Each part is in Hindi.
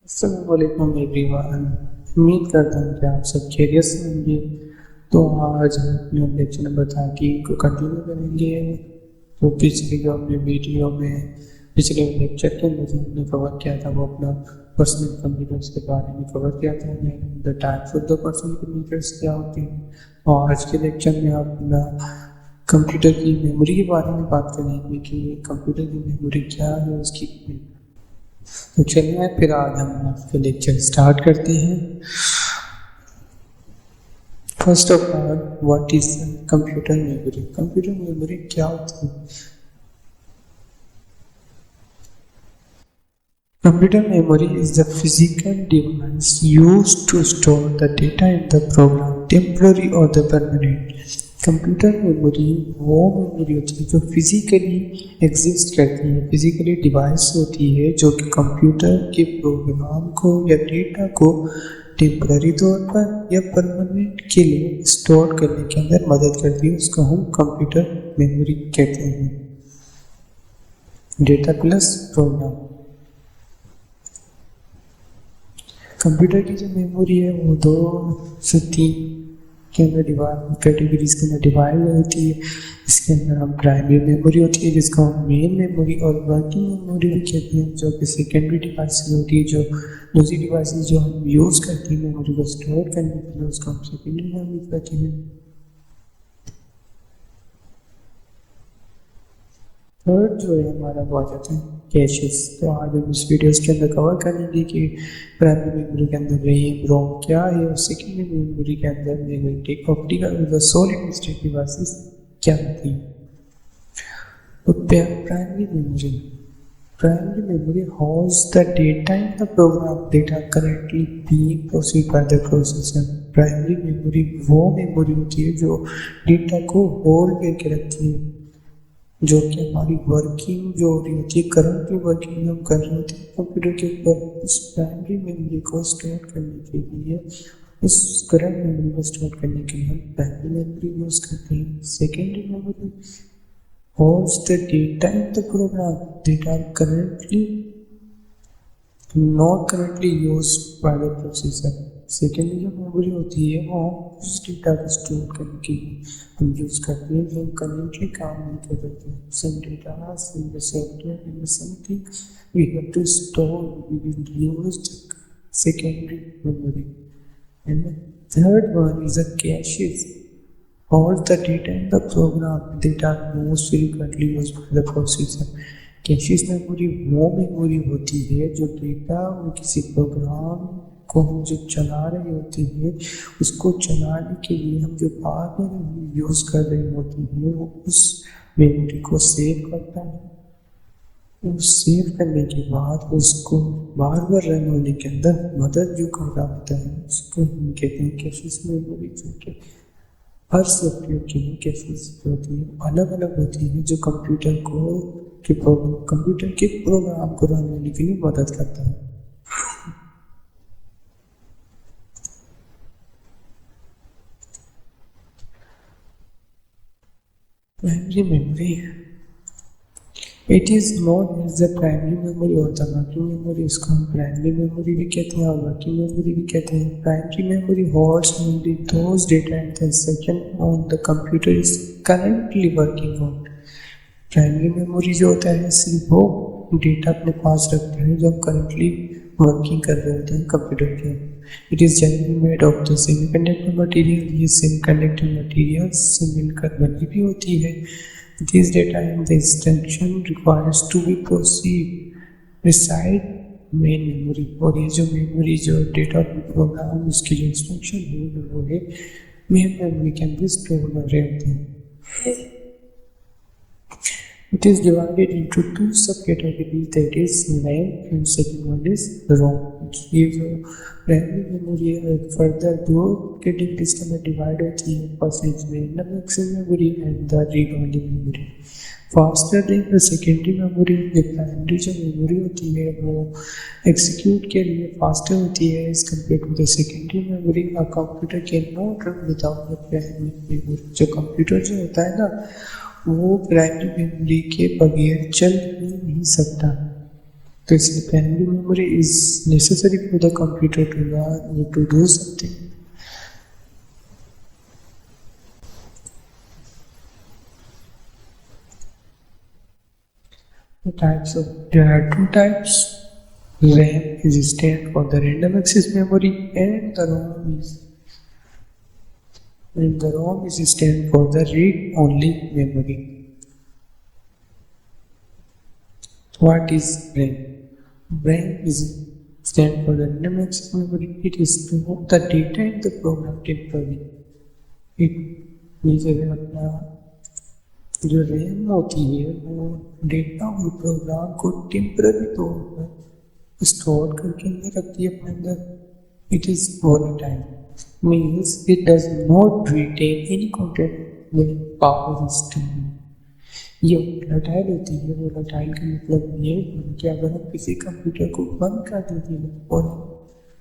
अस्सलामुअलैकुम एवरीवन। उम्मीद करता हूँ कि आप सब खैरियत से होंगे। तो आज हम अपने लेक्चर नंबर 13 को कंटिन्यू करेंगे। तो पिछले जो हमने वीडियो में पिछले लेक्चर के अंदर जो हमने कवर किया था वो अपना पर्सनल कंप्यूटर्स के बारे में कवर किया था। The types of the personal computers क्या होते हैं। और आज के लेक्चर में आप अपना कंप्यूटर की मेमोरी के बारे में बात करेंगे कि कंप्यूटर की मेमोरी क्या है, उसकी। तो चलिए फिर आज हम आपका लेक्चर स्टार्ट करते हैं। First of all, what is computer memory? Computer memory क्या होती है? Computer memory is the physical device used to store the data in the program, temporary or the permanent. Computer memory वो मेमोरी होती है जो फिजिकली एग्जिस्ट करती है, फिजिकली डिवाइस होती है जो कि कंप्यूटर के प्रोग्राम को या डेटा को टेम्पररी तौर पर या परमानेंट के लिए स्टोर करने के अंदर मदद करती है। उसको हम कंप्यूटर मेमोरी कहते हैं। Data plus programme. कंप्यूटर की जो मेमोरी है वो 2 से 3 के अंदर कैटेगरीज के अंदर डिवाइड होती है। इसके अंदर हम प्राइमरी मेमोरी होती है जिसको हम मेन मेमोरी और वर्किंग मेमोरी भी कहते हैं, जो कि सेकेंडरी डिवाइस होती है, जो दूसरी डिवाइसेस जो हम यूज़ करते हैं मेमोरी को स्टोर करने के लिए, उसको हम सेकेंडरी मेमोरी कहते हैं। थर्ड जो है हमारा वो आ जाता है कैशेस। तो आज हम इस वीडियोस के अंदर कवर करेंगे कि प्राइमरी मेमोरी के अंदर रैम रोम क्या है और सेकेंडरी मेमोरी के अंदर magnetic optical solid state devices क्या होती हैं। तो primary memory holds the data in the program that are currently being processed by the processor. Primary memory वो मेमोरी होती है जो डेटा को होल्ड करके रखती है, जो कि हमारी वर्किंग जो हो रही होती है, करंटली वर्किंग हम कर रहे होते हैं कंप्यूटर के ऊपर। उस प्राइमरी मेमोरी को स्टोर करने के लिए, उस करंट मेमोरी को स्टोर करने के लिए हम प्राइमरी मेमोरी यूज करते हैं। Secondary memory holds the data in the program that are not currently used by the processor. Secondary जो मेमोरी होती है वो उस डेटा को स्टोर करने के लिए हम यूज़ करते हैं जो हम करेंटली काम नहीं कर रहे हैं। Some data, some software and something we have to store, we will use secondary memory. And the third one is a caches. All the data in the program that are most frequently used by the processor. Caches memory वो मेमोरी होती है जो डेटा किसी प्रोग्राम को हम जो चला रहे होते हैं, उसको चलाने के लिए हम जो बार बार यूज़ कर रहे होते हैं वो उस मेमोरी को सेव करता है। उस सेव करने के बाद उसको बार बार रन होने के अंदर मदद जो कर रहा होता है उसको हम कहते हैं कैशेस मेमोरी। जो कि हर सॉफ्टवेयर के लिए कैशेस होती है, अलग अलग होती है, जो कंप्यूटर के प्रोग्राम को रन होने के लिए मदद करता है। Primary memory, it is known as the primary memory और द वर्किंग मेमोरी। इसको हम प्राइमरी मेमोरी भी कहते हैं और वर्किंग मेमोरी भी कहते हैं। Primary memory holds only those data and the second on the computer is currently working on. Primary memory जो होता है सिर्फ वो डेटा अपने पास रखते हैं जो हम करेंटली वर्किंग कर रहे होते हैं कंप्यूटर के। It is generally made of the semiconductor material. ये सेमीकंडक्टर मटेरियल से मिलकर बनी भी होती है। This data and the instruction requires to be proceed reside main memory. और ये जो मेमोरी जो डेटा प्रोग्राम उसकी जो इंस्ट्रक्शन है वो है मेन मेमोरी के अंदर स्टोर कर रहे होते हैं। It is divided into 2 subcategories, that is RAM and second one is ROM. ये जो प्राइमरी मेमोरी है फर्दर 2 कैटेगरीज के अंदर डिवाइड होती है। First is random access memory and the read only memory. Faster than the secondary memory. Primary जो मेमोरी होती है वो एग्जीक्यूट के लिए फास्टर होती है as compare to the secondary memory. A computer can not run without the primary memory. जो कंप्यूटर जो होता है ना वो प्राइमरी मेमोरी के बगैर चल ही नहीं सकता। तो इसलिए primary memory is necessary for the computer to learn or to do something. The types of there are two types. RAM is stand for the random access memory, and the ROM is stand for the read only memory. What is RAM? RAM is stand for the random access memory. It is store the data in the program temporarily. It means अपना जो रैम होती है वो डेटा और प्रोग्राम को टेम्पररी तौर पर स्टोर करके नहीं रखती है अपने अंदर. It is volatile means it does not retain any content when power is stable. ये वोलेटाइल होती है. वोलेटाइल का मतलब ये है कि अगर हम किसी कंप्यूटर को बंद कर देते हैं और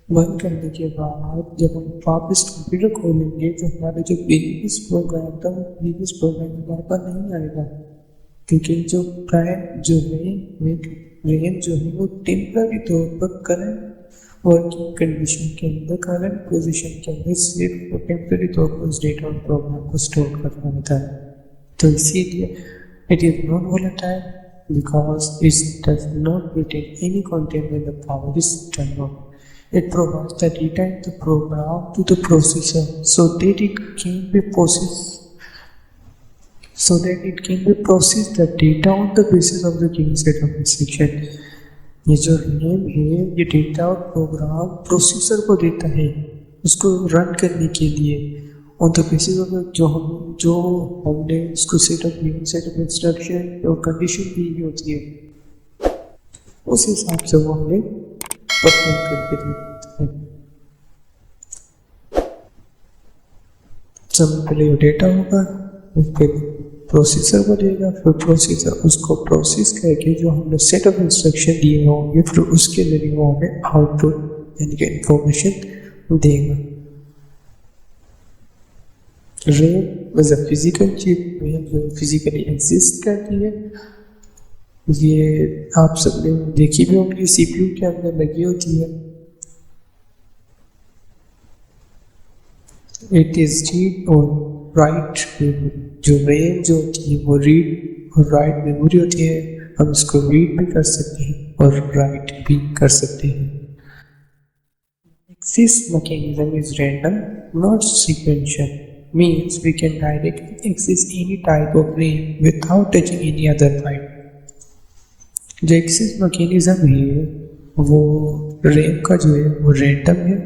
बंद करने के बाद जब हम वापस कंप्यूटर खोलेंगे तो हमारा जो प्रीवियस प्रोग्राम था वो प्रीवियस प्रोग्राम हमारे पास नहीं आएगा, क्योंकि जो रैम जो है वो टेम्पररी तौर पर करंट वर्किंग कंडीशन के अंदर करंट पोजीशन के अंदर सिर्फ टेम्पररी तौर पर उस डेटा और प्रोग्राम को स्टोर करना होता है. तो इसीलिए it is non volatile because it does not retain any content when the power is turned on. It provides the data in the program to the processor so that it can be processed the data on the basis of the given set of instruction. ये जो रैम है ये डेटा और प्रोग्राम प्रोसेसर को देता है उसको रन करने के लिए ऑन द बेसिस ऑफ जो हमने उसको सेट ऑफ इंस्ट्रक्शन और कंडीशन दी होती है उस हिसाब से वो हमें परफॉर्म करके देता है. सबसे पहले ये डेटा होगा, फिर प्रोसेसर को देगा, फिर प्रोसेसर उसको प्रोसेस करके जो हमने सेट ऑफ इंस्ट्रक्शन दिए होंगे फिर उसके जरिए वो हमें आउटपुट यानी कि इंफॉर्मेशन देगा. RAM is a physical chip जो फिजिकली एग्जिस्ट करती है. ये आप सबने देखी भी होंगी सीपीयू के अंदर लगी होती है. इट इज रीड और राइट मेमोरी. जो रैम जो होती है वो रीड और राइट मेमोरी होती है. हम इसको रीड भी कर सकते हैं और राइट भी कर सकते हैं. Access mechanism is random, not sequential. Means we can directly access any type of RAM without touching any other byte. जो एक्सेस मैकेनिज्म है वो रैम का जो है वो रैंडम है.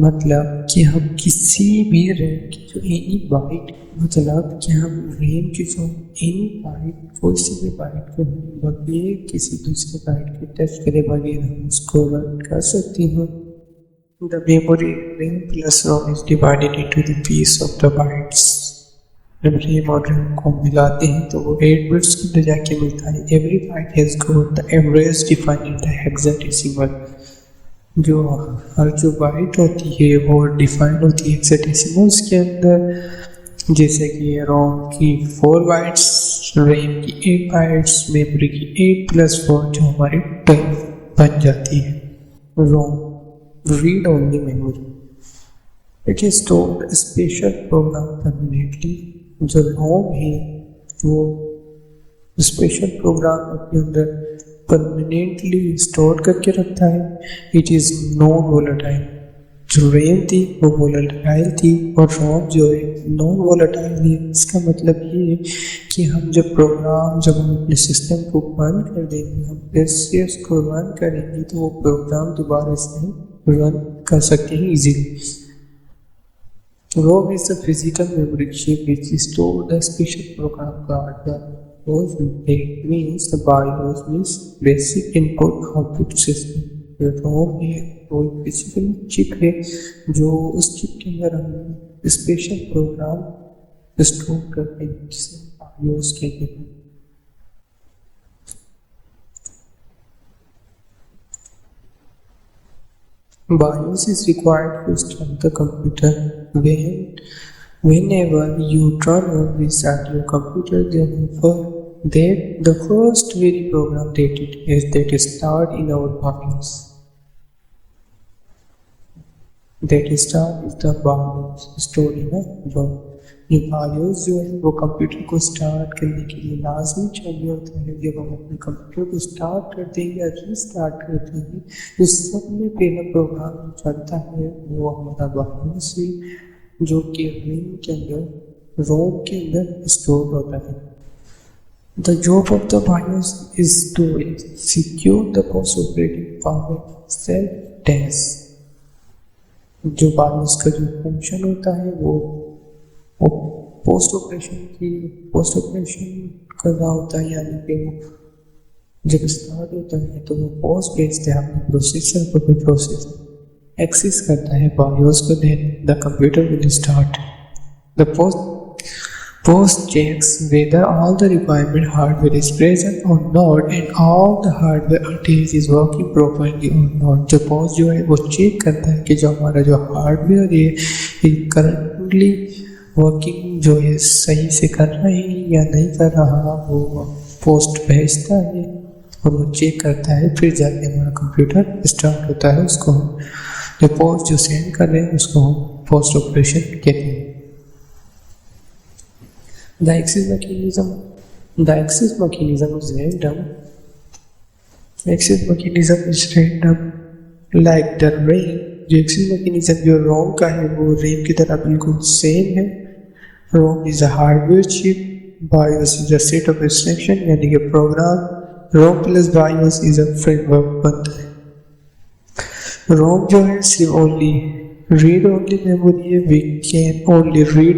मतलब कि हम किसी भी रैम की जो एनी बाइट मतलब कि हम रैम की जो एनी बाइट कोई सी भी बाइट को बगैर किसी दूसरे बाइट के टच करे बगैर हम उसको रन कर सकते हैं. The memory RAM plus ROM is divided into the piece of the bytes. जब RAM और ROM को मिलाते हैं तो वो 8 बिट्स की बजाय के मिलता है. Every byte has got the address defined in the hexadecimal. जो हर जो बाइट होती है वो डिफाइन होती है हेक्साडेसिमल्स के अंदर. जैसे कि ROM की 4 बाइट्स, RAM की 8 बाइट्स, मेमोरी की 8 + 4 जो हमारी 10 बन जाती है. ROM read only memory. It is stored a special program permanently. जो ROM है वो स्पेशल प्रोग्राम अपने अंदर परमानेंटली स्टोर करके रखता है. It is non volatile. जो रैम थी वो वोलेटाइल थी और ROM जो है नॉन वोलेटाइल है. इसका मतलब ये है कि हम जब हम अपने सिस्टम को बंद कर देंगे हम फिर से उसको रन करेंगे तो वो प्रोग्राम दोबारा से रन कर सकते हैं easily. ROM is the physical memory chip which stores the special program card. The BIOS means the BIOS means basic input output system. ROM है वो फिजिकल चिप है जो उस चिप के अंदर हम स्पेशल प्रोग्राम स्टोर करते हैं जिसे BIOS कहते हैं. BIOS is required to start the computer. Whenever you turn or restart your computer, then that the first very program that start in our BIOS. That start is the BIOS story ना जो ये BIOS जो है वो कंप्यूटर को स्टार्ट करने के लिए लाजमी चाहिए होता है। जब हम अपने कंप्यूटर को स्टार्ट करते हैं या रीस्टार्ट करते हैं तो सबसे पहला प्रोग्राम चलता है वो हमारा BIOS है, जो कि RAM के अंदर रोम के अंदर स्टोर होता है। The job of the BIOS is to secure the post operating power self-test। जो BIOS का जो फंक्शन होता है वो पोस्ट ऑपरेशन कर रहा होता है, यानी कि वो जब स्टार्ट होता है तो वो पोस्ट भेजता है अपने प्रोसेसर को, कोई प्रोसेसर एक्सेस करता है BIOS को, then the computer will start. The post checks whether all the requirement hardware is present or not and all the hardware attached is working properly or not। जो post जो है वो चेक करता है कि जो हमारा जो हार्डवेयर है करंटली वर्किंग जो है सही से कर रहे हैं या नहीं कर रहा, वो पोस्ट भेजता है और वो चेक करता है, फिर जाके हमारा कंप्यूटर स्टार्ट होता है। उसको जो पोस्ट जो सेंड कर रहे हैं उसको हम पोस्ट ऑपरेशन कहते हैं। The access mechanism is random. Access mechanism is random like the RAM। जो access mechanism जो ROM का है वो RAM की तरह बिल्कुल सेम है। ROM is a hardware chip, BIOS is a set of instruction यानी कि programme, ROM plus BIOS is a framework बनता है। ROM जो है सिर्फ only read only memory है, we can only read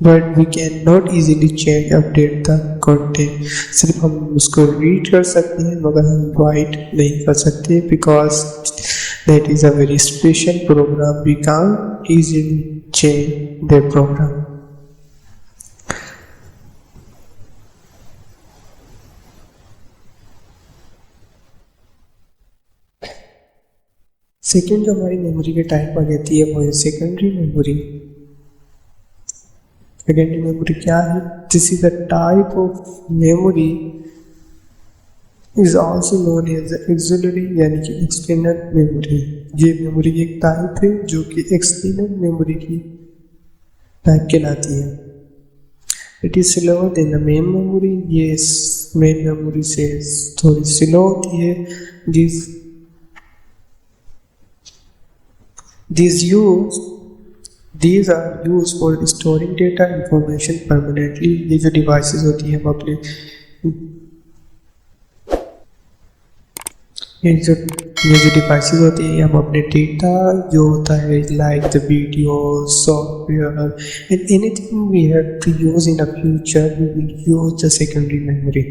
but we cannot easily change update the content। सिर्फ हम उसको रीड कर सकते हैं मगर हम राइट नहीं कर सकते, because that is a very special program, we can't easily change the program। Second जो हमारी मेमोरी के टाइप आ जाती है वो है सेकेंडरी मेमोरी। सेकेंडरी मेमोरी क्या है? This is the type of memory is also known as auxiliary यानी कि एक्सटर्नल मेमोरी। ये मेमोरी की एक टाइप है जो कि एक्सटर्नल मेमोरी की टाइप कहलाती है। It is slower than the main memory. ये मेन मेमोरी से थोड़ी स्लो होती है। These are used for storing data information permanently। ये जो डिवाइसेस होती हैं हम अपने ये जो डिवाइसेस होती हैं हम अपने डेटा जो होता है like the video software and anything we have to use in a future we will use the secondary memory.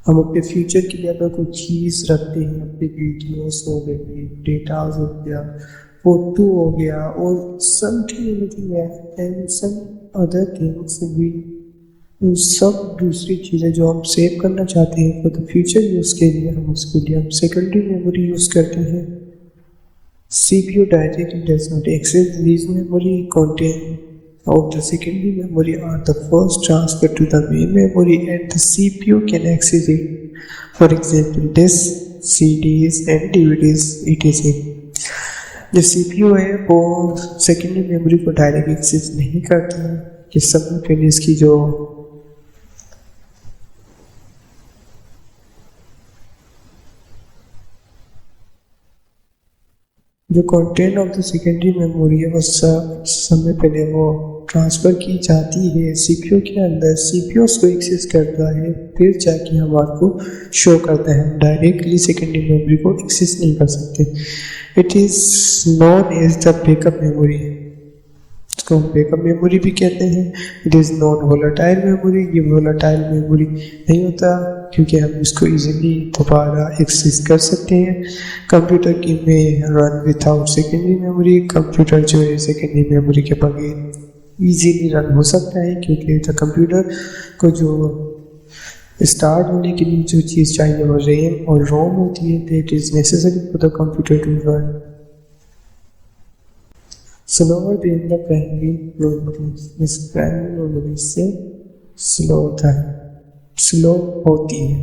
हम अपने फ्यूचर के लिए अगर कोई चीज़ रखते हैं, अपने वीडियोस हो गए, डेटा हो गया, फोटो हो गया और something anything and some other things, we सब दूसरी चीज़ें जो हम सेव करना चाहते हैं फॉर द फ्यूचर यूज़ के लिए, हम उसके लिए हम सेकेंडरी मेमोरी यूज़ करते हैं। CPU directly does not access these memory content of the secondary memory are the first transfer to the main memory and the CPU can access it, for example discs, CDs and DVDs etc। जो CPU है वो सेकेंडरी मेमोरी को डायरेक्ट एक्सेस नहीं करता है, कि सबसे पहले इसकी जो content of the secondary memory है वो समय पहले वो ट्रांसफ़र की जाती है CPU के अंदर। CPU उसको एक्सेस करता है, फिर जाके हमारे को शो करता है। डायरेक्टली सेकेंडरी मेमोरी को एक्सेस नहीं कर सकते। It is known as the backup memory. इसको हम बैकअप मेमोरी भी कहते हैं। It is non volatile memory. ये वोलेटाइल मेमोरी नहीं होता क्योंकि हम इसको इजीली दोबारा एक्सेस कर सकते हैं। कंप्यूटर की में run without secondary memory. Computer जो है सेकेंडरी मेमोरी के बगैर इजीली रन हो सकता है क्योंकि द कंप्यूटर को जो स्टार्ट होने के लिए जो चीज़ चाहिए वो रैम और रोम होती है। That is necessary for the computer to run. Slower than the primary memory. इस प्राइमरी मेमोरी से स्लो होती है।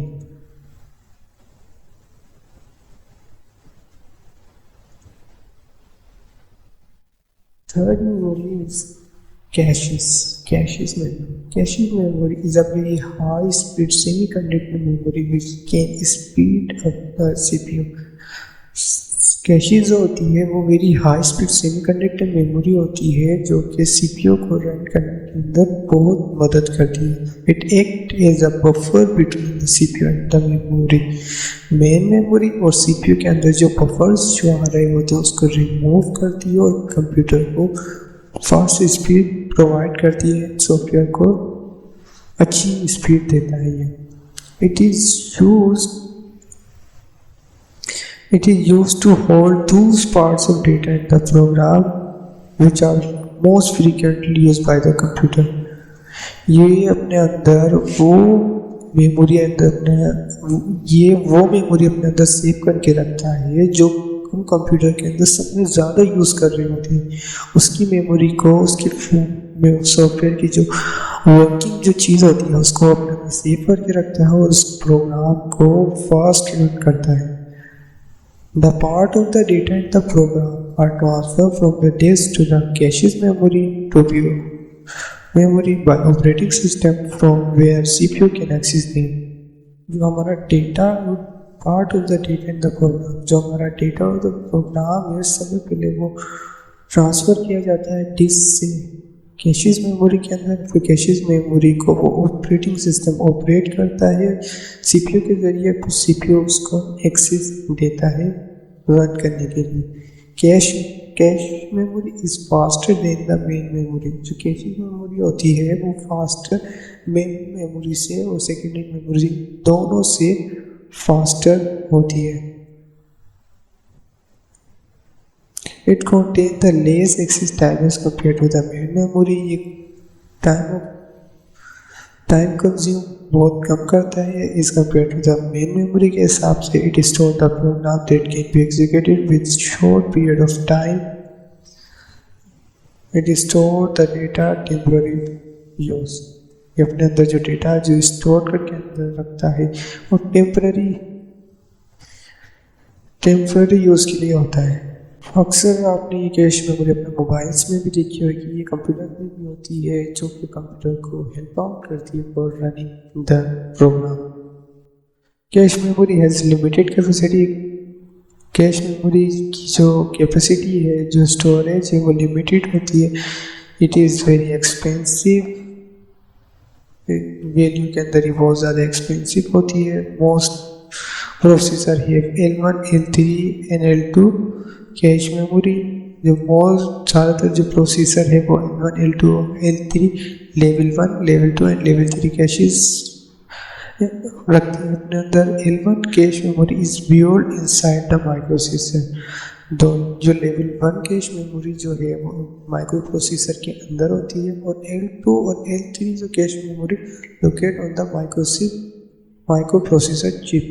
Third memory is caches. Cache memory is a very high-speed semiconductor memory which can speed up the CPU. Caches जो होती है वो very high speed semiconductor memory होती है जो कि सीपीयू को रन करने के अंदर बहुत मदद करती है। It act as a buffer between the CPU and the memory. Main memory और सीपीयू के अंदर जो बफर्स जो आ रहे होते हैं उसको रिमूव करती है और कंप्यूटर को फास्ट स्पीड प्रोवाइड करती है, सॉफ्टवेयर को अच्छी स्पीड देता है ये। It is used to hold those parts of data in the program which are most frequently used by the computer. ये अपने अंदर वो मेमोरी अपने अंदर सेव करके रखता है जो हम कंप्यूटर के अंदर सबसे ज़्यादा यूज़ कर रहे होते हैं। उसकी मेमोरी को उसके सॉफ्टवेयर की जो वर्किंग जो चीज़ होती है उसको अपने अंदर सेव करके रखता है और उस प्रोग्राम को फास्ट रन करता है। The part of the data in the program are transferred from the disk to the cache memory to view memory by operating system from where CPU can access them. जो हमारा data part of the data in the program, जो हमारा डेटा ऑफ द प्रोग्राम है सबसे पहले वो ट्रांसफ़र किया जाता है डिस्क से कैशेज मेमोरी के अंदर। फिर कैशेज मेमोरी को वो ऑपरेटिंग सिस्टम ऑपरेट करता है सीपीयू के ज़रिए, फिर सीपीयू उसको एक्सेस देता है रन करने के लिए। Cache memory is faster than the main memory. जो कैशेज मेमोरी होती है वो फास्टर मेन मेमोरी से और सेकेंडरी मेमोरी दोनों से फास्टर होती है। It contains the less access time as compared to the main memory. ये टाइम कंज्यूम बहुत कम करता है इस compare to the main memory के हिसाब से। It store the program that can be executed with short period of time. It store the data temporary use. ये अपने अंदर जो डेटा जो स्टोर करके अंदर रखता है और टेम्पररी यूज़ के लिए होता है। अक्सर आपने ये कैश मेमोरी अपने मोबाइल्स में भी देखी होगी, ये कंप्यूटर में भी होती है जो कि कंप्यूटर को हेल्प आउट करती है for running the program. Cache memory has limited capacity. Cache memory की जो कैपेसिटी है, जो स्टोरेज है वो लिमिटेड होती है। It is very expensive. Value के अंदर ही बहुत ज़्यादा एक्सपेंसिव होती है। मोस्ट प्रोसेसर है L1, L3 and L2 cache memory. जो मोस्ट ज़्यादातर जो प्रोसेसर है वो L1, L2, L3 level 1, level 2 and level 3 caches रखते हैं अपने अंदर। L1 cache memory is build inside the microprocessor. जो लेवल 1 कैश मेमोरी जो है वो माइक्रो प्रोसेसर के अंदर होती है और L2 और L3 जो cache memory locate on the micro processor chip.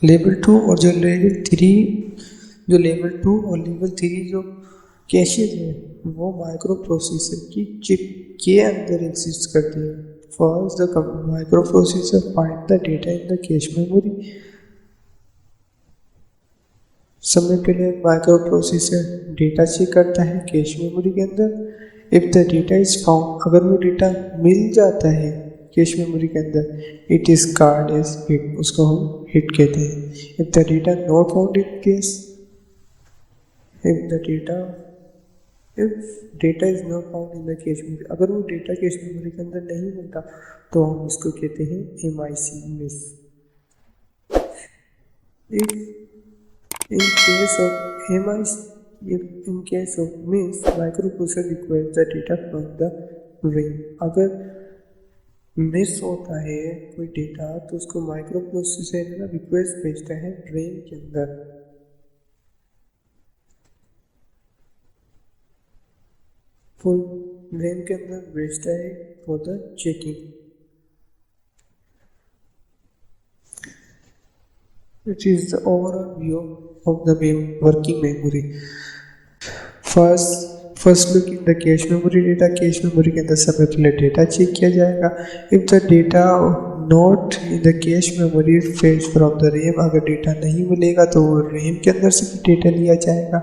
Level 2 और लेवल 3 जो कैशेज है वो माइक्रो प्रोसेसर की चिप के अंदर एग्जिस्ट करते हैं। First the micro processor find the data in the cache memory. सबसे पहले माइक्रो प्रोसेसर डेटा चेक करता है कैश मेमोरी के अंदर। If the data is found, अगर वो डेटा मिल जाता है कैश मेमोरी के अंदर, it is called as hit, उसको हम हिट कहते हैं। If the data not found in cache, if data is not found in the cache memory, अगर वो डेटा कैश मेमोरी के अंदर नहीं मिलता तो हम उसको कहते हैं MIC, miss. In case of miss, microprocessor requires the data from the RAM. अगर मिस होता है कोई डेटा तो उसको माइक्रो प्रोसेसर रिक्वेस्ट भेजता है रैम के अंदर। फुल रैम के अंदर भेजता है for the checking. It is the overall view of the working memory. First, first look in the cache memory data. Cash memory के अंदर सबसे पहले डेटा चेक किया जाएगा। If the data not in the cache memory fetch from the RAM, अगर डेटा नहीं मिलेगा तो वो रैम के अंदर से भी डेटा लिया जाएगा।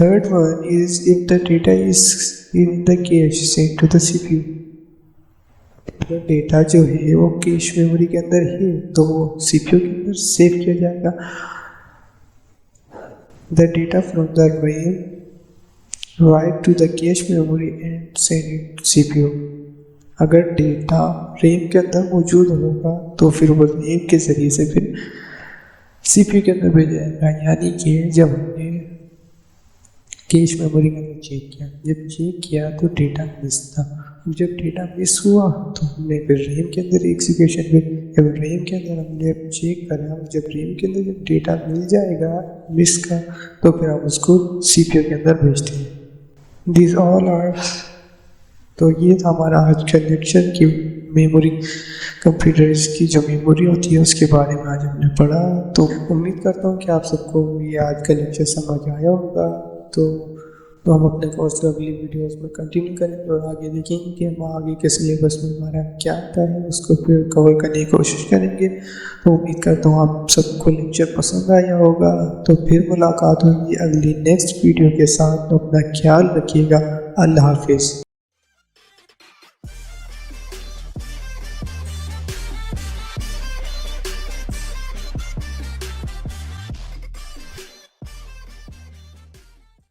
Third one is if the data is in the cache send to the CPU, अगर डेटा जो है वो कैश मेमोरी के अंदर है तो वो सीपीयू के अंदर सेव किया जाएगा। The data from the RAM write to the cache memory and send it CPU, अगर डेटा रैम के अंदर मौजूद होगा तो फिर वो रैम के ज़रिए से फिर सीपीयू के अंदर भेजा जाएगा। यानी कि जब हमने कैश मेमोरी के अंदर चेक किया, जब चेक किया तो डेटा मिस था। जब डेटा मिस हुआ तो हमने फिर रैम के अंदर एग्जीक्यूशन पे, जब रैम के अंदर हमने चेक करा, जब रैम के अंदर जब डेटा मिल जाएगा मिस का तो फिर हम उसको सीपीयू के अंदर भेजते हैं। दिस ऑल आर, तो ये था हमारा आज का लेक्चर की मेमोरी, कंप्यूटर्स की जो मेमोरी होती है उसके बारे में आज हमने पढ़ा। तो उम्मीद करता हूँ कि आप सबको ये आज का लेक्चर समझ आया होगा। तो हम अपने कोर्स को अगली वीडियोस में कंटिन्यू करेंगे और आगे देखेंगे कि हम आगे के सिलेबस में हमारा क्या आता है, उसको फिर कवर करने की कोशिश करेंगे। तो उम्मीद करता हूँ आप सबको लेक्चर पसंद आया होगा। तो फिर मुलाकात होगी अगली नेक्स्ट वीडियो के साथ। तो अपना ख्याल रखिएगा। अल्लाह हाफिज़।